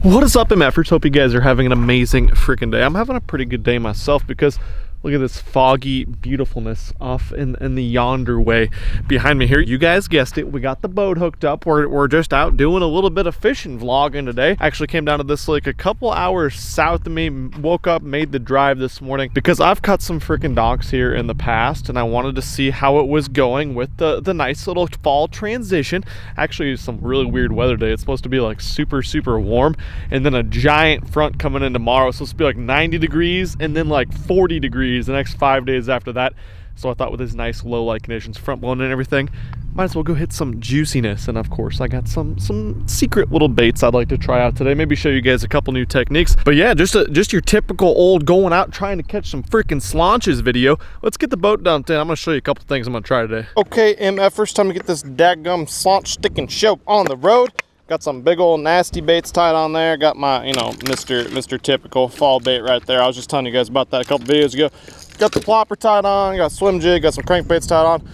What is up, MFers? Hope you guys are having an amazing freaking day. I'm having a pretty good day myself because look at this foggy beautifulness off in the yonder way behind me here. You guys guessed it, we got the boat hooked up. We're just out doing a little bit of fishing vlogging today. Actually came down to this lake a couple hours south of me, woke up, made the drive this morning because I've caught some freaking docks here in the past and I wanted to see how it was going with the nice little fall transition. Actually, some really weird weather today. It's supposed to be like super warm, and then a giant front coming in tomorrow. It's supposed to be like 90 degrees and then like 40 degrees the next 5 days after that. So I thought with these nice low light conditions, front blown and everything, might as well go hit some juiciness. And of course I got some secret little baits I'd like to try out today, maybe show you guys a couple new techniques. But yeah, just your typical old going out trying to catch some freaking slaunches video. Let's get the boat dumped in. I'm gonna show you a couple things I'm gonna try today. Okay, MF, first time to get this dadgum slaunch sticking show on the road. Got some big old nasty baits tied on there. Got my, you know, Mr. Typical fall bait right there. I was just telling you guys about that a couple videos ago. Got the plopper tied on, got swim jig, got some crankbaits tied on.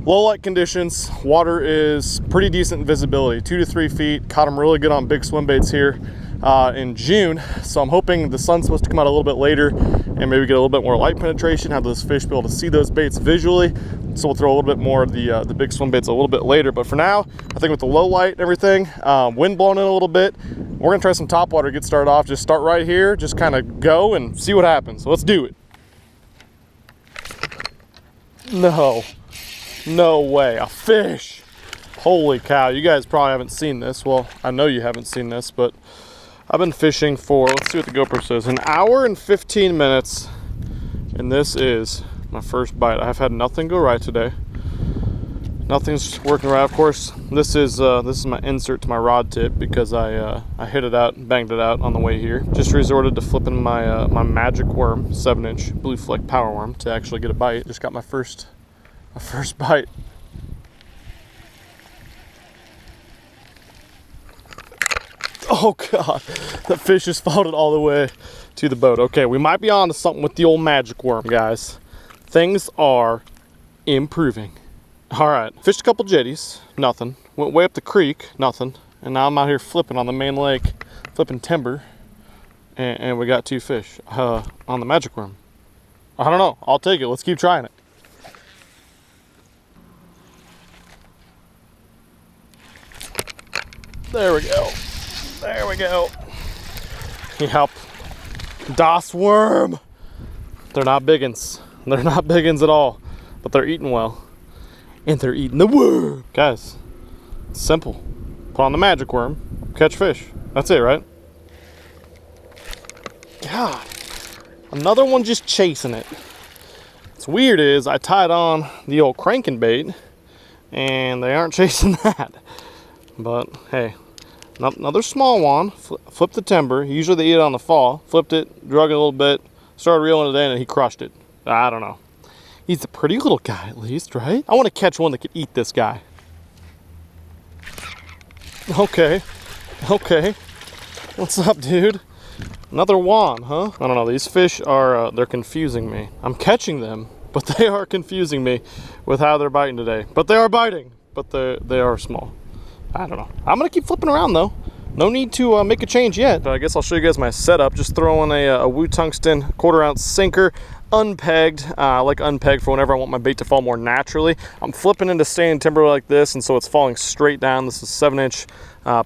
Low light conditions, water is pretty decent visibility, 2 to 3 feet. Caught them really good on big swim baits here in June. So I'm hoping the sun's supposed to come out a little bit later and maybe get a little bit more light penetration, have those fish be able to see those baits visually. So we'll throw a little bit more of the big swim baits a little bit later. But for now, I think with the low light and everything, wind blowing in a little bit, we're gonna try some topwater to get started off. Just start right here, just kind of go and see what happens. So let's do it. No way, a fish. Holy cow, you guys probably haven't seen this. Well, I know you haven't seen this, but I've been fishing for, let's see what the GoPro says, 1 hour and 15 minutes. And this is my first bite. I've had nothing go right today. Nothing's working right. Of course, this is my insert to my rod tip because I hit it out and banged it out on the way here. Just resorted to flipping my my magic worm, 7-inch blue fleck power worm to actually get a bite. Just got my first bite. Oh God, the fish has followed it all the way to the boat. Okay, we might be on to something with the old magic worm, guys. Things are improving. All right, fished a couple jetties, nothing. Went way up the creek, nothing. And now I'm out here flipping on the main lake, flipping timber, and we got 2 fish on the magic worm. I don't know, I'll take it. Let's keep trying it. There we go. There we go. Yep. Das worm. They're not biggins. They're not biggins at all, but they're eating well. And they're eating the worm. Guys, it's simple. Put on the magic worm, catch fish. That's it, right? God, another one just chasing it. What's weird is I tied on the old cranking bait and they aren't chasing that. But hey, another small one. Flipped the timber. Usually they eat it on the fall. Flipped it, drug it a little bit, started reeling it in, and he crushed it. I don't know. He's a pretty little guy at least, right? I want to catch one that could eat this guy. Okay. What's up, dude? Another one, huh? I don't know. These fish are, they're confusing me. I'm catching them, but they are confusing me with how they're biting today. But they are biting, but they are small. I don't know. I'm gonna keep flipping around though. No need to make a change yet. But I guess I'll show you guys my setup. Just throwing a Woo Tungsten 1/4 ounce sinker, unpegged. I like unpegged for whenever I want my bait to fall more naturally. I'm flipping into standing timber like this, and so it's falling straight down. This is 7-inch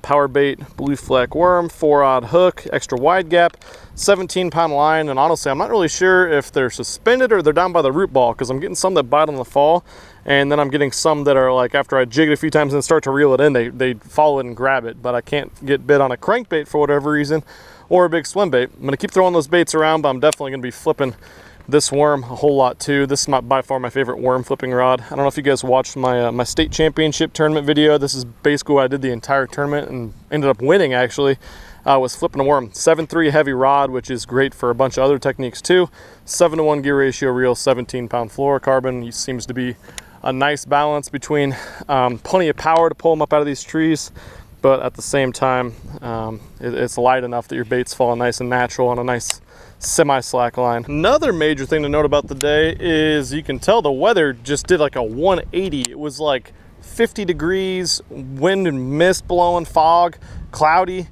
power bait, blue fleck worm, 4-aught hook, extra wide gap, 17-pound line. And honestly, I'm not really sure if they're suspended or they're down by the root ball, because I'm getting some that bite on the fall, and then I'm getting some that are like, after I jig it a few times and start to reel it in, they follow it and grab it. But I can't get bit on a crankbait for whatever reason, or a big swim bait. I'm gonna keep throwing those baits around, but I'm definitely gonna be flipping this worm a whole lot too. This is by far my favorite worm flipping rod. I don't know if you guys watched my my state championship tournament video. This is basically what I did the entire tournament and ended up winning actually. I was flipping a worm. 7.3 heavy rod, which is great for a bunch of other techniques too. 7-to-1 gear ratio reel, 17-pound fluorocarbon. It seems to be a nice balance between plenty of power to pull them up out of these trees, but at the same time it's light enough that your bait's falling nice and natural on a nice semi-slack line. Another major thing to note about the day is you can tell the weather just did like a 180. It was like 50 degrees, wind and mist blowing, fog, cloudy.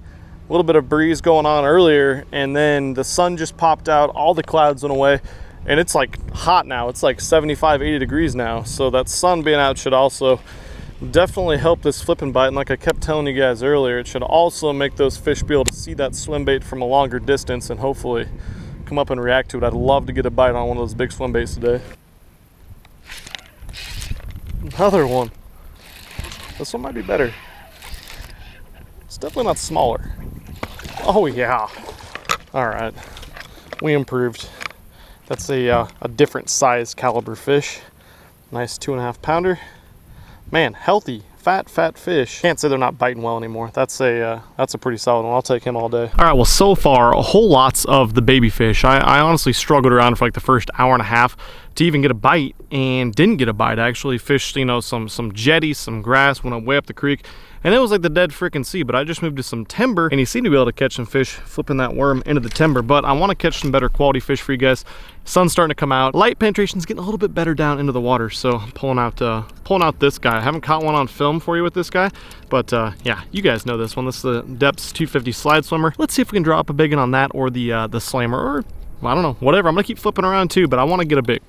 little bit of breeze going on earlier, and then the sun just popped out, all the clouds went away, and it's like hot now. It's like 75, 80 degrees now. So that sun being out should also definitely help this flipping bite. And like I kept telling you guys earlier, it should also make those fish be able to see that swim bait from a longer distance and hopefully come up and react to it. I'd love to get a bite on one of those big swim baits today. Another one. This one might be better. It's definitely not smaller. Oh yeah. All right, we improved. That's a different size caliber fish. Nice 2.5 pounder. Man, healthy, fat fish. Can't say they're not biting well anymore. That's a pretty solid one. I'll take him all day. All right, well, so far, a whole lots of the baby fish. I honestly struggled around for like the first hour and a half to even get a bite, and didn't get a bite. I actually fished, you know, some jetty, some grass, went way up the creek, and it was like the dead freaking sea. But I just moved to some timber, and he seemed to be able to catch some fish flipping that worm into the timber. But I want to catch some better quality fish for you guys. Sun's starting to come out. Light penetration's getting a little bit better down into the water, so I'm pulling out this guy. I haven't caught one on film for you with this guy, but yeah, you guys know this one. This is the Depths 250 slide swimmer. Let's see if we can drop a big one on that, or the slammer, or I don't know, whatever. I'm gonna keep flipping around too, but I want to get a big.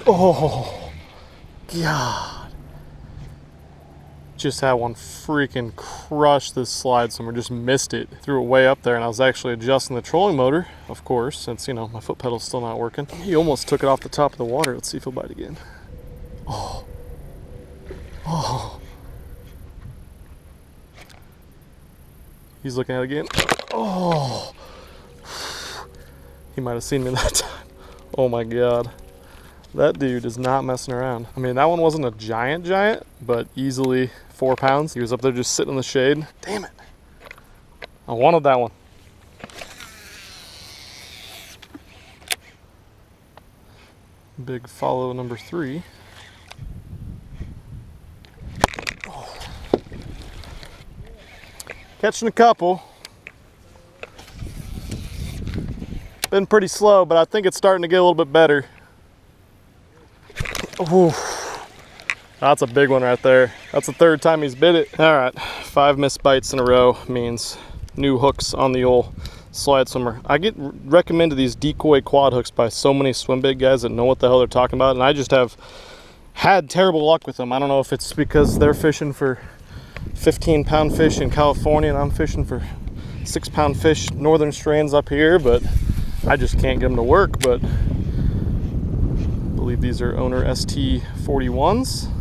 Oh, God. Just had one freaking crush this slide swimmer. Just missed it. Threw it way up there, and I was actually adjusting the trolling motor, of course, since, you know, my foot pedal's still not working. He almost took it off the top of the water. Let's see if he'll bite again. Oh. Oh. He's looking at it again. Oh. He might have seen me that time. Oh my God. That dude is not messing around. I mean, that one wasn't a giant, but easily 4 pounds. He was up there just sitting in the shade. Damn it. I wanted that one. Big follow number 3. Oh. Catching a couple. Been pretty slow, but I think it's starting to get a little bit better. Ooh, that's a big one right there. That's the 3rd time he's bit it. All right, 5 missed bites in a row means new hooks on the old slide swimmer. I get recommended these decoy quad hooks by so many swim bait guys that know what the hell they're talking about, and I just have had terrible luck with them. I don't know if it's because they're fishing for 15-pound fish in California and I'm fishing for 6-pound fish, northern strains up here, but I just can't get them to work. But I believe these are owner ST41s.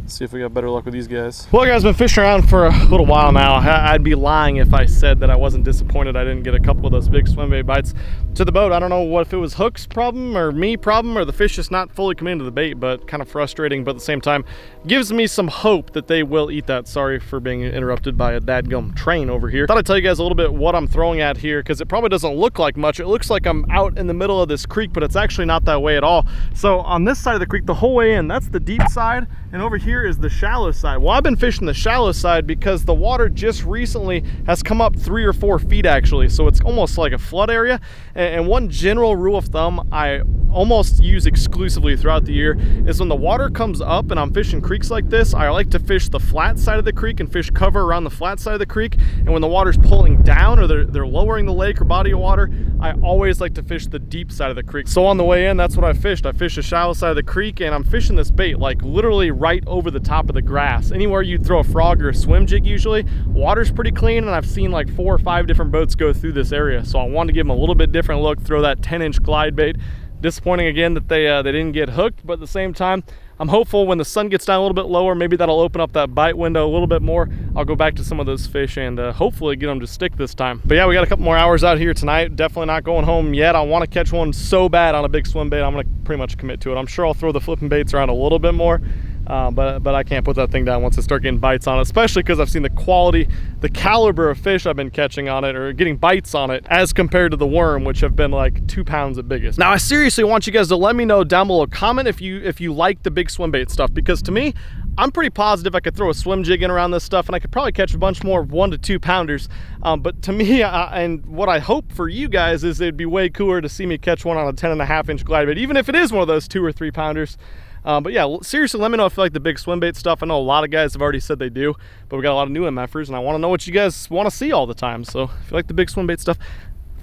See if we got better luck with these guys. Well, guys, been fishing around for a little while now. I'd be lying if I said that I wasn't disappointed I didn't get a couple of those big swim bait bites to the boat. I don't know what if it was Hook's problem or me problem or the fish just not fully coming into the bait, but kind of frustrating, but at the same time gives me some hope that they will eat that. Sorry for being interrupted by a dadgum train over here. Thought I'd tell you guys a little bit what I'm throwing at here, because it probably doesn't look like much. It looks like I'm out in the middle of this creek, but it's actually not that way at all. So on this side of the creek, the whole way in, that's the deep side, and over here is the shallow side. Well, I've been fishing the shallow side because the water just recently has come up 3 or 4 feet actually, so it's almost like a flood area. And one general rule of thumb I almost use exclusively throughout the year is when the water comes up and I'm fishing creeks like this, I like to fish the flat side of the creek and fish cover around the flat side of the creek. And when the water's pulling down or they're lowering the lake or body of water, I always like to fish the deep side of the creek. So on the way in, that's what I fished. I fished the shallow side of the creek, and I'm fishing this bait like literally right over the top of the grass. Anywhere you'd throw a frog or a swim jig usually, water's pretty clean, and I've seen like 4 or 5 different boats go through this area. So I wanted to give them a little bit different look, throw that 10-inch glide bait. Disappointing again that they didn't get hooked, but at the same time, I'm hopeful when the sun gets down a little bit lower, maybe that'll open up that bite window a little bit more. I'll go back to some of those fish and hopefully get them to stick this time. But yeah, we got a couple more hours out here tonight. Definitely not going home yet. I want to catch one so bad on a big swim bait. I'm going to pretty much commit to it. I'm sure I'll throw the flipping baits around a little bit more. But I can't put that thing down once I start getting bites on it, especially because I've seen the quality, the caliber of fish I've been catching on it or getting bites on it as compared to the worm, which have been like 2 pounds at biggest. Now, I seriously want you guys to let me know down below, comment if you like the big swim bait stuff, because to me, I'm pretty positive I could throw a swim jig in around this stuff and I could probably catch a bunch more 1 to 2 pounders. But to me, and what I hope for you guys is it'd be way cooler to see me catch one on a 10.5 inch glide bait, even if it is one of those 2 or 3 pounders. But yeah, seriously, let me know if you like the big swim bait stuff. I know a lot of guys have already said they do, but we got a lot of new MFers and I want to know what you guys want to see all the time. So if you like the big swim bait stuff,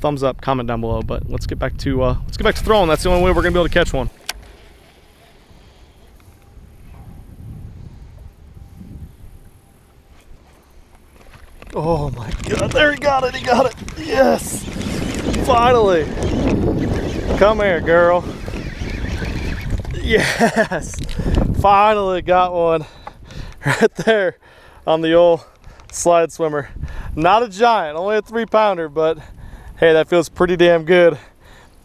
thumbs up, comment down below. But let's get back to throwing. That's the only way we're gonna be able to catch one. Oh my God, there he got it, yes, finally. Come here, girl. Yes, finally got one right there on the old slide swimmer. Not a giant, only a 3 pounder, but hey, that feels pretty damn good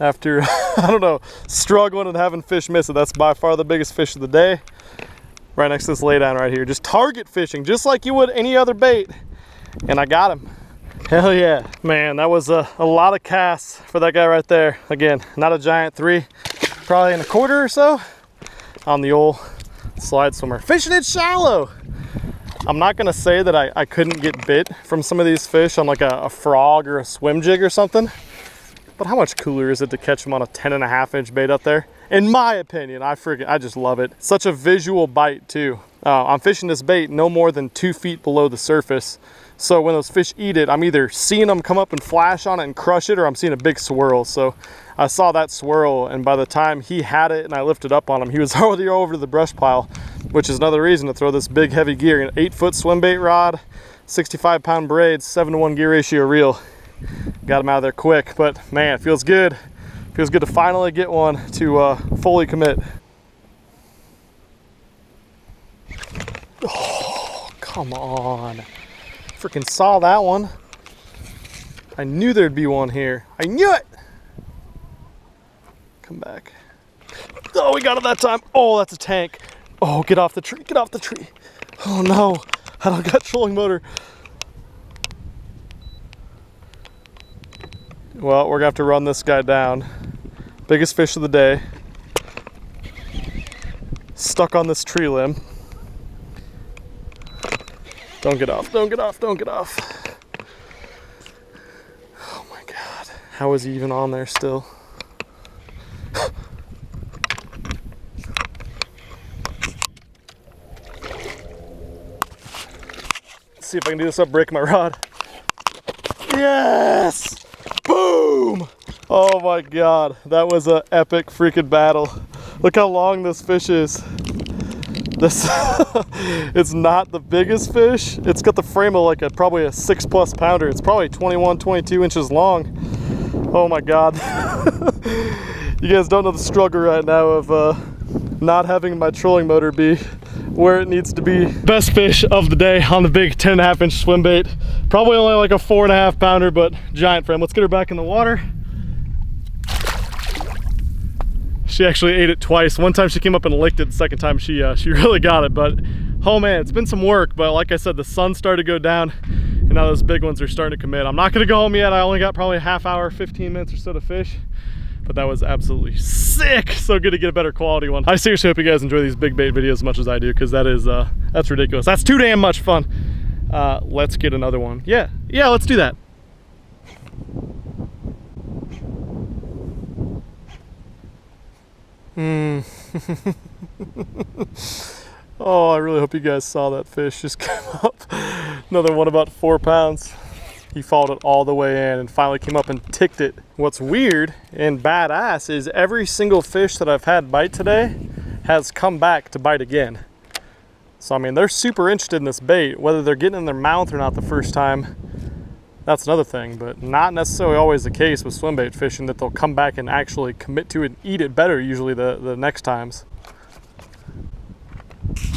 after, I don't know, struggling and having fish miss it. That's by far the biggest fish of the day. Right next to this laydown right here. Just target fishing, just like you would any other bait. And I got him. Hell yeah. Man, that was a lot of casts for that guy right there. Again, not a giant 3, probably 1/4 or so on the old slide swimmer. Fishing it shallow. I'm not gonna say that I couldn't get bit from some of these fish on like a frog or a swim jig or something, but how much cooler is it to catch them on a 10.5 inch bait up there? In my opinion, I just love it. Such a visual bite too. I'm fishing this bait no more than 2 feet below the surface. So when those fish eat it, I'm either seeing them come up and flash on it and crush it, or I'm seeing a big swirl. So I saw that swirl, and by the time he had it and I lifted up on him, he was already over to the brush pile, which is another reason to throw this big heavy gear. An 8-foot swim bait rod, 65-pound braids, 7-to-1 gear ratio reel. Got him out of there quick, but man, it feels good. Feels good to finally get one to fully commit. Oh, come on. Freaking saw that one. I knew there'd be one here. I knew it. Come back. Oh, we got it that time. Oh, that's a tank. Oh, get off the tree. Get off the tree. Oh no, I don't got trolling motor. Well, we're gonna have to run this guy down. Biggest fish of the day. Stuck on this tree limb. Don't get off, don't get off, don't get off. Oh my God, how is he even on there still? Let's see if I can do this without breaking my rod. Yes! Boom! Oh my God, that was an epic freaking battle. Look how long this fish is. This it's not the biggest fish. It's got the frame of like probably a 6+ pounder. It's probably 21, 22 inches long. Oh my God. You guys don't know the struggle right now of not having my trolling motor be where it needs to be. Best fish of the day on the big 10.5 inch swim bait. Probably only like a 4.5 pounder, but giant frame. Let's get her back in the water. She actually ate it twice. One time she came up and licked it. The second time she really got it. But oh man, it's been some work. But like I said, the sun started to go down and now those big ones are starting to commit. I'm not gonna go home yet. I only got probably a half hour, 15 minutes or so to fish. But that was absolutely sick. So good to get a better quality one. I seriously hope you guys enjoy these big bait videos as much as I do, because that's ridiculous. That's too damn much fun. Let's get another one. Yeah, let's do that. Oh, I really hope you guys saw that fish just come up. Another one about 4 pounds. He followed it all the way in and finally came up and ticked it. What's weird and badass is every single fish that I've had bite today has come back to bite again. So I mean, they're super interested in this bait. Whether they're getting in their mouth or not the first time, that's another thing, but not necessarily always the case with swim bait fishing, that they'll come back and actually commit to it and eat it better usually the next times.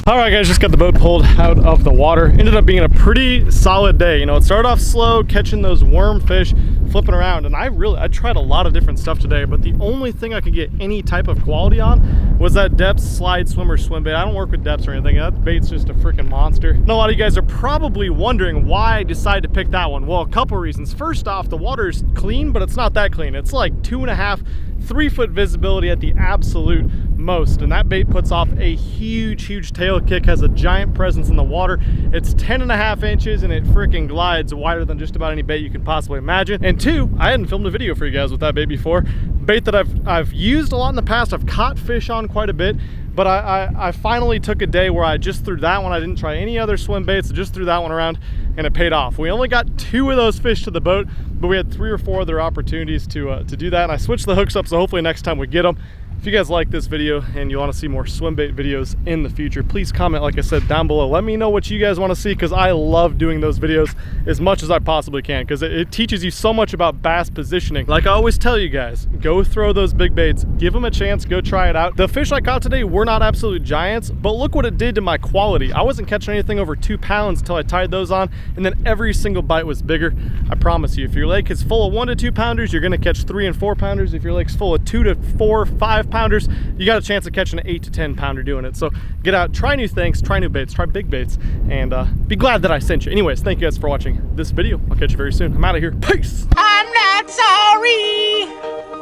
All right guys, just got the boat pulled out of the water. Ended up being a pretty solid day. You know, it started off slow, catching those worm fish, flipping around, and I tried a lot of different stuff today, but the only thing I could get any type of quality on was that depth slide swimmer swim bait. I don't work with depths or anything. That bait's just a freaking monster. And a lot of you guys are probably wondering why I decided to pick that one. Well, a couple reasons. First off, the water's clean, but it's not that clean. It's like 2.5, 3 foot visibility at the absolute most, and that bait puts off a huge tail kick, has a giant presence in the water. It's 10.5 inches and it freaking glides wider than just about any bait you can possibly imagine. And two, I hadn't filmed a video for you guys with that bait before. Bait that I've used a lot in the past, I've caught fish on quite a bit, but I finally took a day where I just threw that one. I didn't try any other swim baits, I just threw that one around and it paid off. We only got 2 of those fish to the boat, but we had 3 or 4 other opportunities to do that, and I switched the hooks up, so hopefully next time we get them. If you guys like this video and you want to see more swim bait videos in the future, please comment, like I said, down below. Let me know what you guys want to see, because I love doing those videos as much as I possibly can, because it teaches you so much about bass positioning. Like I always tell you guys, go throw those big baits, give them a chance, go try it out. The fish I caught today were not absolute giants, but look what it did to my quality. I wasn't catching anything over 2 pounds until I tied those on, and then every single bite was bigger. I promise you, if your lake is full of 1 to 2 pounders, you're going to catch 3 and 4 pounders. If your lake's full of 2 to 4, 5 pounders, you got a chance of catching an 8 to 10 pounder doing it. So get out, try new things, try new baits, try big baits, and be glad that I sent you. Anyways, thank you guys for watching this video. I'll catch you very soon. I'm out of here. Peace. I'm not sorry.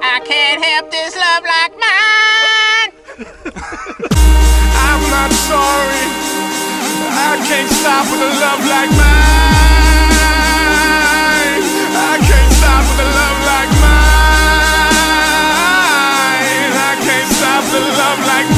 I can't help this love like mine. I'm not sorry. I can't stop with a love like mine. I can't stop with a love like mine. I can't stop the love like